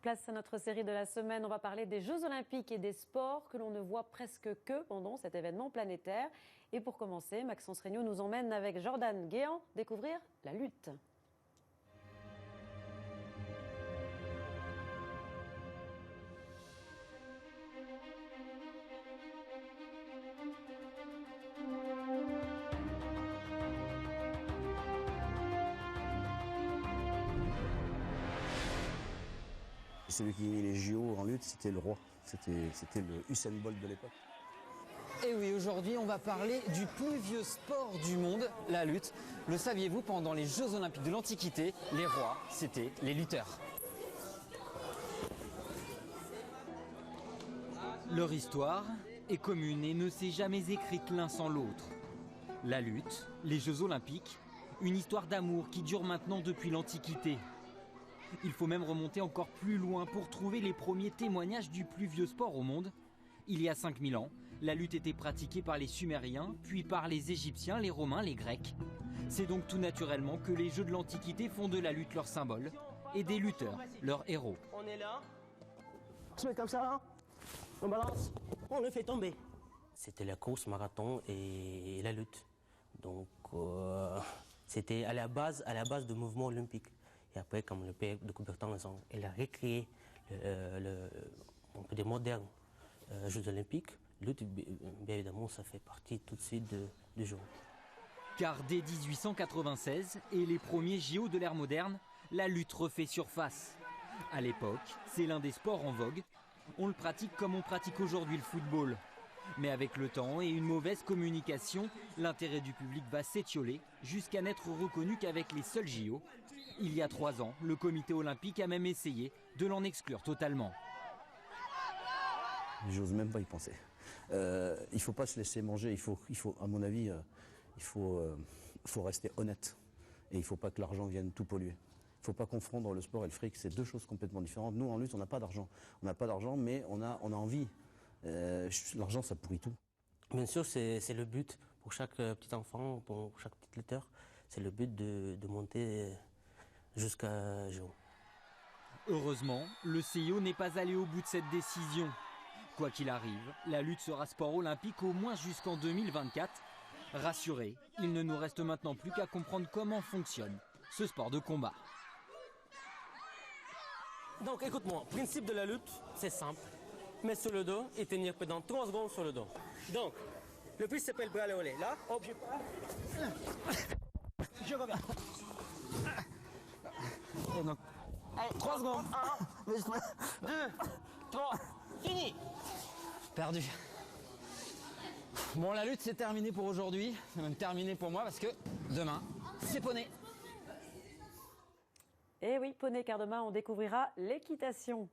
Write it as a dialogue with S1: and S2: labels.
S1: Place à notre série de la semaine, on va parler des Jeux Olympiques et des sports que l'on ne voit presque que pendant cet événement planétaire. Et pour commencer, Maxence Regnault nous emmène avec Jordan Guéant découvrir la lutte.
S2: Celui qui gagnait les JO en lutte, c'était le roi. C'était le Usain Bolt de l'époque.
S3: Et oui, aujourd'hui, on va parler du plus vieux sport du monde, la lutte. Le saviez-vous, pendant les Jeux Olympiques de l'Antiquité, les rois, c'était les lutteurs. Leur histoire est commune et ne s'est jamais écrite l'un sans l'autre. La lutte, les Jeux Olympiques, une histoire d'amour qui dure maintenant depuis l'Antiquité. Il faut même remonter encore plus loin pour trouver les premiers témoignages du plus vieux sport au monde. Il y a 5000 ans, la lutte était pratiquée par les Sumériens, puis par les Égyptiens, les Romains, les Grecs. C'est donc tout naturellement que les Jeux de l'Antiquité font de la lutte leur symbole et des lutteurs leur héros.
S4: On est là, on se met comme ça là, on balance, on le fait tomber. C'était la course, marathon et la lutte. Donc c'était à la base du mouvement olympique. Et après, comme le père de Coubertin, il a recréé on peut dire modernes Jeux Olympiques. Lutte, bien évidemment, ça fait partie tout de suite du jeu.
S3: Car dès 1896 et les premiers JO de l'ère moderne, la lutte refait surface. À l'époque, c'est l'un des sports en vogue. On le pratique comme on pratique aujourd'hui le football. Mais avec le temps et une mauvaise communication, l'intérêt du public va s'étioler jusqu'à n'être reconnu qu'avec les seuls JO. Il y a 3 ans, le comité olympique a même essayé de l'en exclure totalement.
S2: J'ose même pas y penser. Il ne faut pas se laisser manger, il faut à mon avis, il faut rester honnête. Et il ne faut pas que l'argent vienne tout polluer. Il ne faut pas confondre le sport et le fric, c'est deux choses complètement différentes. Nous, en lutte, on n'a pas d'argent. On n'a pas d'argent, mais on a envie. L'argent, ça pourrit tout.
S4: Bien sûr, c'est le but pour chaque petit enfant, pour chaque petit lutteur. C'est le but de monter jusqu'à JO.
S3: Heureusement, le CIO n'est pas allé au bout de cette décision. Quoi qu'il arrive, la lutte sera sport olympique au moins jusqu'en 2024. Rassurés, il ne nous reste maintenant plus qu'à comprendre comment fonctionne ce sport de combat.
S4: Donc écoute-moi, le principe de la lutte, c'est simple. Mettre sur le dos et tenir pendant 3 secondes sur le dos. Donc, le plus s'appelle bras le relais. Là, hop, je pars. Je reviens. Et donc, allez, 3 secondes. 1, 2, 3, fini.
S3: Perdu. Bon, la lutte, c'est terminé pour aujourd'hui. C'est même terminé pour moi parce que demain, c'est poney.
S1: Et oui, poney, car demain on découvrira l'équitation.